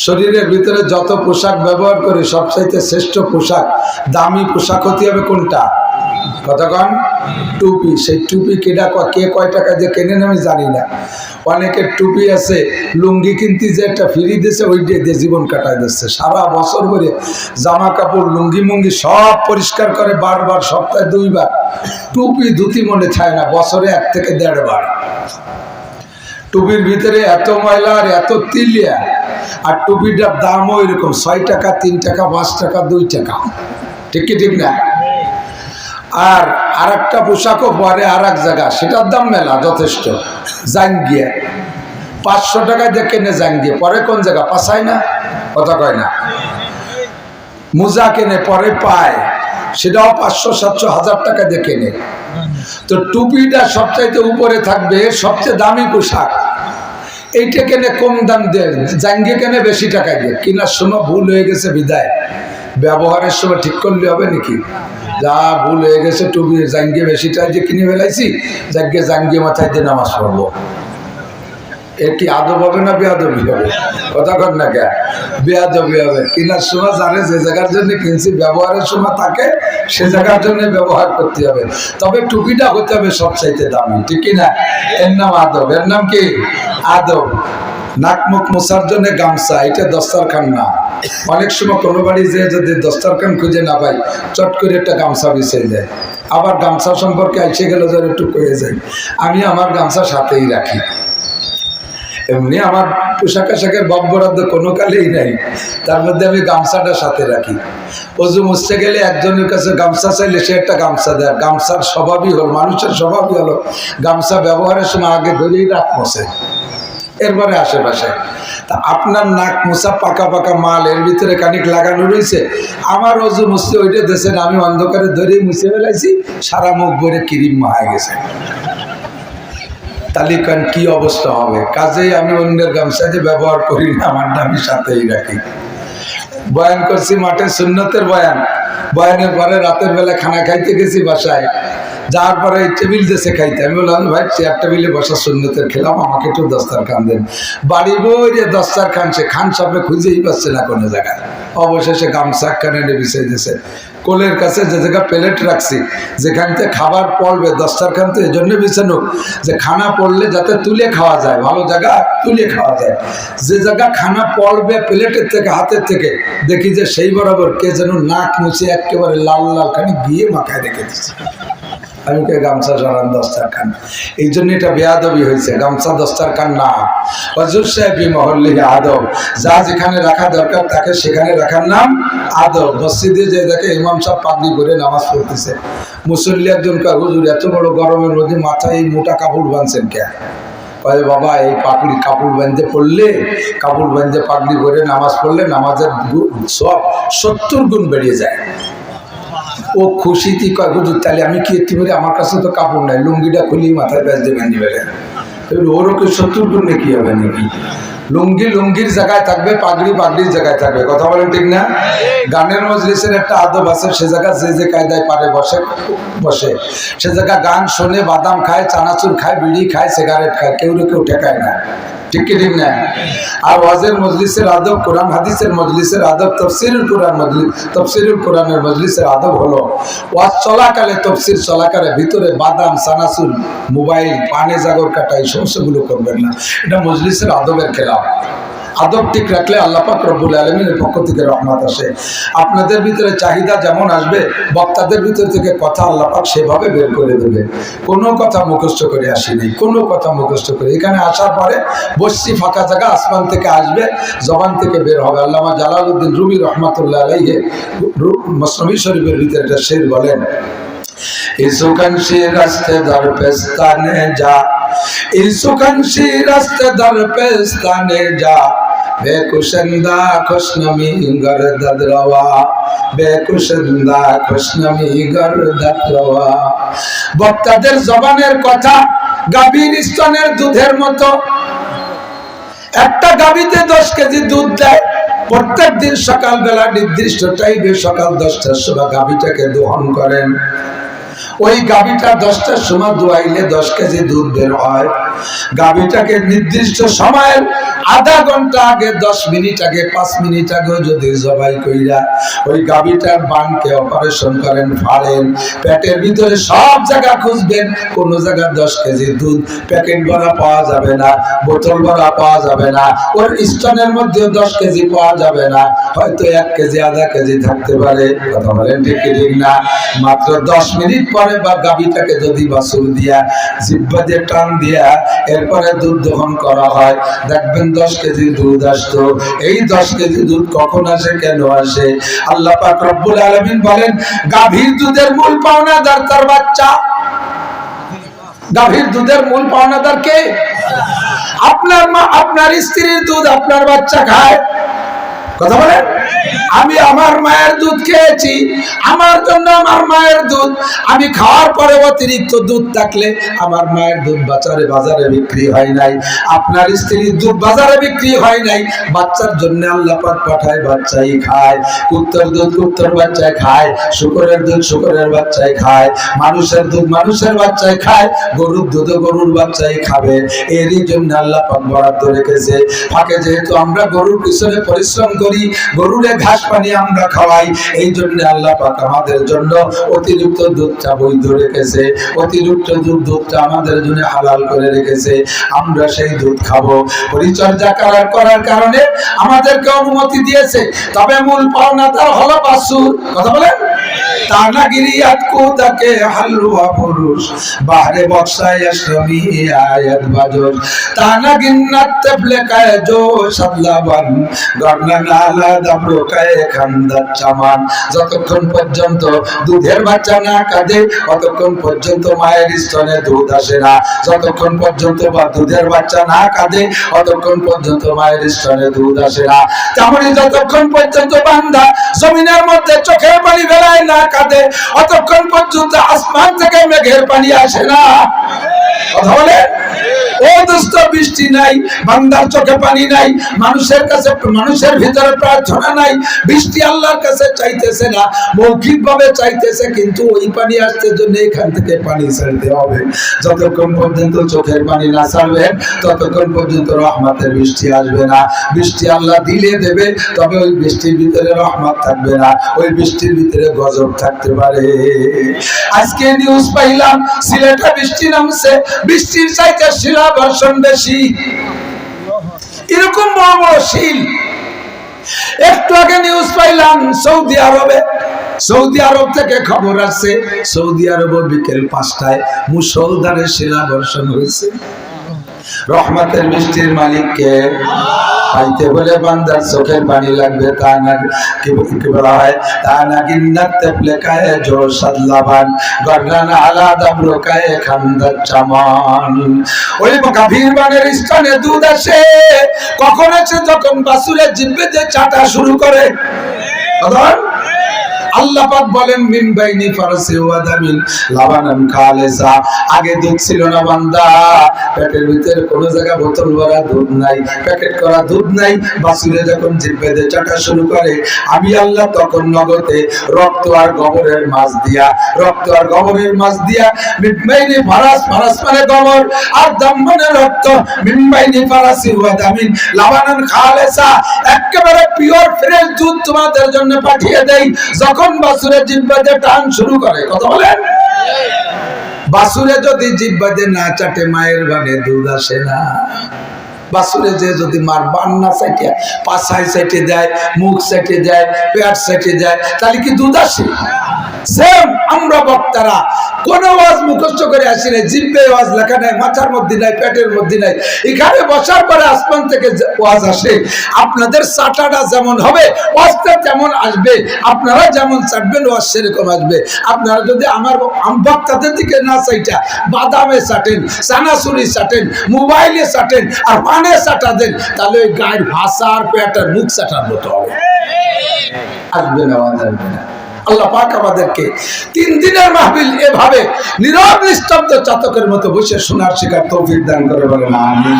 শরীরের ভিতরে যত পোশাক ব্যবহার করি সবচাইতে শ্রেষ্ঠ পোশাক, দামি পোশাক হতে হবে কোনটা? কতক্ষণ? টুপি। সেই টুপি কেনা কে কয় টাকা দিয়ে কেনেন আমি জানি না। অনেকের টুপি আছে লুঙ্গি কিনতে যে একটা ফ্রি দিয়েছে ওইটা দিয়ে জীবন কাটায় দিচ্ছে। সারা বছর করে জামা কাপড় লুঙ্গি মুঙ্গি সব পরিষ্কার করে বারবার, সপ্তাহে 2 বার। টুপি ধুতি মনে চায় না, বছরে 1 থেকে 1.5 বার। টুপির ভিতরে এত ময়লা আর এত তিলিয়া, আর টুপিটার দামও এরকম 6 টাকা, 3 টাকা, 5 টাকা, 2 টাকা। ঠিক কি ঠিক না? আর একটা পোশাকও পরে আর এক জায়গা, সেটার দাম মেলা যথেষ্ট। জাঙ্গিয়া 500 টাকা দিয়ে কেনে, জাঙ্গিয়া পরে কোন জায়গা পাশায় না, কথা কয় না। মোজা কেনে পরে পায়, সেটাও 500, 700, 1000 টাকা দিয়ে কেনে। তো টুপিটা সবচাইতে উপরে থাকবে, সবচেয়ে দামি পোশাক। এইটা কেনে কম দাম দিয়ে, জাঙ্গিয়া কেনে বেশি টাকা দিয়ে। কেনার সময় ভুল হয়ে গেছে বিদায়, ব্যবহারের সময় ঠিক করলে হবে নাকি? যা ভুল হয়ে গেছে, টুপি জাঙ্গিয়ে বেশিটা যে কিনে ফেলাইছি, জাঙ্গিয়ে মাথায় দিয়ে নামাজ পড়বো। এর কি আদব হবে না বেয়াদবি হবে? কথা কর না কে? বেয়াদবি হবে। কেনার সময় জানে যে জায়গার জন্য কিনছি, ব্যবহারের সময় তাকে সে জায়গার জন্য ব্যবহার করতে হবে। তবে টুপিটা হতে হবে সবচাইতে দামি, ঠিক কিনা? এর নাম আদব। এর নাম কি? আদব। নাক মুখ মোছার জন্য গামছা, এটা দস্তারখান না। অনেক সময় কোনো বাড়ি যে যদি দস্তারখান খুঁজে না পাই, চট করে একটা গামছা বিছিয়ে যায়। আবার গামছা সম্পর্কে এসে গেলে ধরে একটু কয়ে যায়, আমি আমার গামছা সাথেই রাখি। এমনি আমার পোশাক আশাকের বরাদ্দ কোনো কালেই নাই, তার মধ্যে আমি গামছাটা সাথে রাখি। অজু মুছতে গেলে একজনের কাছে গামছা চাইলে সে একটা গামছা দেয়। গামছার স্বভাবই হল, মানুষের স্বভাবই হলো গামছা ব্যবহারের সময় আগে ধরেই নাক মোছে, এরপরে আশেপাশে। তা আপনার নাক মোছা পাকা পাকা মাল, এর ভিতরে কানিক লাগানো রয়েছে। আমার অজু মুছতে ওইটা দেশেন, আমি অন্ধকারে ধরেই মুছে ফেলাইছি, সারা মুখ ভরে ক্রিম মায়া গেছে। তালিকান কি অবস্থা হবে? কাজেই আমি অন্যের গামছা যে ব্যবহার করি না, আমারটা আমি সাথেই রাখি। বয়ান করছি মাঠে, সুন্নতের বয়ান। বয়ানের পরে রাতের বেলা খানা খাইতে গেছি বাসায়, যাওয়ার পরে টেবিল দেশে খাইতে। আমি বললাম, ভাই চেয়ার টেবিলে বসা সুন্নতের খেলাম, আমাকে একটু দস্তারখান দেন। বাড়ি বই রে দস্তারখান, সে খান সামনে খুঁজেই পাচ্ছে না কোনো জায়গায়। অবশেষে গামছা খানে বিছিয়ে দিয়েছে। কোলের কাছে যে জায়গা প্লেট রাখছি, যেখান থেকে খাবার পড়বে, দস্তারখান তো এই জন্য বিছানো যে খানা পড়লে যাতে তুলে খাওয়া যায়, ভালো জায়গা তুলে খাওয়া যায়। যে জায়গা খানা পড়বে প্লেটের থেকে, হাতের থেকে, দেখি যে সেই বরাবর কে যেন নাক মুছে একেবারে লাল লাল খানি গিয়ে মাথায় রেখে দিচ্ছে। আমি কে গামছা সরান দস্তারখান। এই জন্য এটা বেয়াদবি হয়েছে, গামছা দস্তারখান না। হযরত সাহেব মহল্লি আদব, যা যেখানে রাখা দরকার তাকে সেখানে রাখার নাম আদব। মসজিদে যে দেখে ইমাম সাহেব পাগড়ি করে নামাজ পড়তেছে, মুসল্লি একজন কয়, হুজুর এত বড় গরমের মধ্যে মাথায় এই মোটা কাপড় বাঁধছেন কে? কয়, বাবা এই পাগড়ি কাপড় বাঁধতে পড়লে, কাপড় বাঁধতে পাগড়ি করে নামাজ পড়লে নামাজের সব 70 গুণ বেরিয়ে যায়। ও খুশিতে কয়, হুজুর তাহলে আমি কি এতে পারি? আমার কাছে তো কাপড় নাই, লুঙ্গিটা খুলি মাথায় ব্যাস দিয়ে বেঁধে ফেলেন। ওরও কি 70 গুণ নাকি হবে নাকি? লুঙ্গি লুঙ্গির জায়গায় থাকবে, পাগড়ি পাগড়ির জায়গায় থাকবে। কথা বলেন ঠিক না? গানের মজলিসের একটা আদব আছে, সে জায়গা যে যে কায়দায় পারে বসে বসে, সে জায়গা গান শোনে, বাদাম খায়, চানাচুর খায়, বিড়ি খায়, সিগারেট খায়, কেউ ঠেকায় না। ঠিক কি ঠিক না? আর ওয়াজের মজলিসের আদব, কোরআন হাদিসের মজলিসের আদব, তফসিরুল কোরআনের মজলিসের আদব হলো ওয়াজ চলাকালে, তফসির চলাকালে ভিতরে বাদাম, চানাচুর, মোবাইল, পানে জাগর কাটা, এই সমস্যাগুলো করবেন না। এটা মজলিসের আদবের খেলাফ। আদব ঠিক রাখলে আল্লাহ পাক রব্বুল আলামিনের পক্ষ থেকে রহমত আসে। আপনাদের ভিতরে চাহিদা যেমন আসবে, বক্তাদের ভিতর থেকে কথা আল্লাহ পাক সেভাবে বের করে দেবে। কোনো কথা মুখস্থ করে আসেনি, কোনো কথা মুখস্থ করে। এখানে আসার পরে বসছি ফাঁকা জায়গা, আসমান থেকে আসবে, জবান থেকে বের হবে। আল্লামা জালালউদ্দিন রুমি রহমাতুল্লাহ আলাইহি মসনবী শরীফের ভিতরে একটা শের বলেন, ইসুকানশি রাস্তে দর পেস্তানে যা, ইসুকানশি রাস্তে দর পেস্তানে যা, বেকুশন্দা খুশনমি গরদদ রওয়া, বেকুশন্দা খুশনমি গরদদ রওয়া। বক্তাদের জবানের কথা গাভীর স্তনের দুধের মতো। একটা গাভীতে 10 কেজি দুধ দেয়। প্রত্যেক দিন সকালবেলা নির্দিষ্ট টাইমে সকাল 10টার সময় গাভীটাকে দোহন করেন। ওই গাভীটা 10টার সময় দুয়াইলে 10 কেজি দুধ বের হয়। গাভীটাকে নির্দিষ্ট সময়ের আধা ঘন্টা আগে, 10 মিনিট আগে, 5 মিনিট আগে যদি জবাই কইরা ওই গাভীটার বানকে অপারেশন করেন, ফাড়েন, পেটের ভিতরে সব জায়গা খুঁজবেন, কোন জায়গা 10 কেজি দুধ প্যাকেট ভরা পাওয়া যাবে না, বোতল ভরা পাওয়া যাবে না, ওর স্তনের মধ্যে 10 কেজি পাওয়া যাবে না, হয়তো 1 কেজি আধা কেজি থাকতে পারে। কথা বলেন ঠিক ঠিক না? মাত্র 10 মিনিট পরে বা গাভীটাকে যদি বাছুর দিয়া জিহ্বা দিয়ে টান দিয়া এরপরে দুধ দহন করা হয়, দেখবেন 10 কেজি দুধ আসতো। এই 10 কেজি দুধ কখন আসে, কেন আসে? আল্লাহ পাক রব্বুল আলামিন বলেন, গাভীর দুধের মূল পাওনাদার তার বাচ্চা। গাভীর দুধের মূল পাওনাদার কে? আপনার মা, আপনার স্ত্রীর দুধ আপনার বাচ্চা খায়। কথা বলেন? আমি আমার মায়ের দুধ খেয়েছি, আমার জন্য আমার মায়ের দুধ, আমি খাওয়ার পরে অতিরিক্ত দুধ থাকলে আমার মায়ের দুধ বাজারে বিক্রি হয় নাই, আপনার স্ত্রীর দুধ বাজারে বিক্রি হয় নাই, বাচ্চার জন্য আল্লাহ পাক পাঠায়, বাচ্চাই খায়। কুত্তার দুধ কুত্তার বাচ্চায় খায়, শুকরের দুধ শুকরের বাচ্চায় খায়, মানুষের দুধ মানুষের বাচ্চায় খায়, গরুর দুধ গরুর বাচ্চাই খাবে। এরই জন্য আল্লাহ পাক বরাদ্দ রেখেছে। ফাঁকে যেহেতু আমরা গরুর পিছনে পরিশ্রম করি, গরুরে ঘাস পানি আমরা খাওয়াই, এই জন্য আল্লাহ পাক আমাদের জন্য অতিরিক্ত দুধটা বৈধ রেখেছে, অতিরিক্ত দুধটা আমাদের জন্য হালাল করে রেখেছে। আমরা সেই দুধ খাবো। পরিচর্যা করার কারণে আমাদেরকে অনুমতি দিয়েছে। তবে মূল পাওনাদার হলো বাছুর। কথা বলেন? তানাগিরিয়াত কুদাকে হালুয়া পুরুষ বাহরে বক্সায় আশমি আয়াত বাজর তানাগিন্নাত তাবলেকায় জো সাদলাবান গর্না নালা দাবরকায় খান্দাত চামান। যতক্ষণ পর্যন্ত দুধের বাচ্চা না কাঁদে ততক্ষণ পর্যন্ত মায়ের স্তনে দুধ আসে না, যতক্ষণ পর্যন্ত বা দুধের বাচ্চা না কাঁদে ততক্ষণ পর্যন্ত মায়ের স্তনে দুধ আসে না। তেমনি যতক্ষণ পর্যন্ত বান্দা জমিনের মধ্যে চোখের পানি ফেলায় না কাঁদে অতক্ষণ পর্যন্ত আসমান থেকে মেঘের পানি আসে না। কথা বলে? ও দোস্ত, বৃষ্টি নাই, বান্দার চোখে পানি নাই, মানুষের কাছে, মানুষের ভিতরে প্রার্থনা নাই, বৃষ্টি আল্লাহর কাছে চাইতেছে না, মৌখিক ভাবে চাইতেছে, কিন্তু ওই পানি আসতে জন্য এখান থেকে পানি ছাড়তে হবে। যতক্ষণ পর্যন্ত চোখের পানি না ছাড়বেন ততক্ষণ পর্যন্ত রহমতের বৃষ্টি আসবে না। বৃষ্টি আল্লাহ দিলে দেবে, তবে ওই বৃষ্টির ভিতরে রহমত থাকবে না, ওই বৃষ্টির ভিতরে গজব থাকতে পারে। আজকে নিউজ পাইলাম সিলেটে বৃষ্টি নামছে, বৃষ্টির চাইতে শিলা বর্ষণ বেশি। এরকম বড় বড় শিল। একটু আগে নিউজ পাইলাম সৌদি আরবে, সৌদি আরব থেকে খবর আসছে সৌদি আরবে বিকেল 5টায় মুষলধারে শিলা বর্ষণ হয়েছে। রহমতের বৃষ্টির মালিককে পাইতে বলে বান্দার চোখের পানি লাগবে, তা না কি বলা হয়, তা না গিন্নাত তেপলেকায় জো সাদলাবান গর্নানা আলা দাবরকায় খান্দাত চামান। ওই গাভীর বানের স্থানে দুধ আসে কখন আছে? যখন বাছুরের জিহ্বাতে চাটা শুরু করে। আল্লাহ পাক বলেন মিন বাইনি ফারসি ওয়া দামিন লাবানান খালিসা। আগে দুধ ছিল না বান্দা, পেটের ভিতরে কোনো জায়গা বোতল ভরা দুধ নাই, প্যাকেট করা দুধ নাই। বাছুরে যখন জিহ্বাতে চাটা শুরু করে আমি আল্লাহ তখন নগদে রক্ত আর গোবরের মাছ দিয়া, রক্ত আর গোবরের মাছ দিয়া মিন বাইনি ফারাস, ফারাস মানে গোবর আর দাম মানে রক্ত, মিন বাইনি ফারসি ওয়া দামিন লাবানান খালিসা, একেবারে পিওর ফ্রেশ দুধ তোমাদের জন্য পাঠিয়ে দেই। যখন বাছুরের জিহ্বাতে টান শুরু করে। কথা বলেন? বাছুরে যদি জিহ্বাতে না চাটে মায়ের বানে দুধ আসে না। বাছুরে যে যদি মার বান না চাটে, পাছায় চাটে দেয়, মুখ চাটে দেয়, পেট চাটে দেয়, তাহলে কি দুধ আসে? সেম আমরা বক্তারা কোন ওয়াজ মুখস্থ করে আসি না, জিহ্বে ওয়াজ লেখা নাই, মাথার মধ্যে নাই, পেটের মধ্যে নাই, এখানে বসার পরে আসমান থেকে ওয়াজ আসে। আপনাদের চাটাটা যেমন হবে ওয়াজটা তেমন আসবে, আপনারা যেমন চাটবেন ওয়াজ সেরকম আসবে। আপনারা যদি আমার বক্তাদের দিকে না চাইটা বাদামে চাটেন, চানাচুরি চাটেন, মোবাইলে চাটেন আর পানে চাটা দেন, তাহলে ওই গায়ের ভাষা আর পেটের মুখ চাটার মতো হবে, আসবে না, ওয়াজ আসবে না। আল্লাহ পাক আমাদেরকে 3 দিনের মাহফিল এভাবে নীরব নিস্তব্ধ চাতকের মতো বসে শোনার শেখার তৌফিক দান করে বলেন আমিন।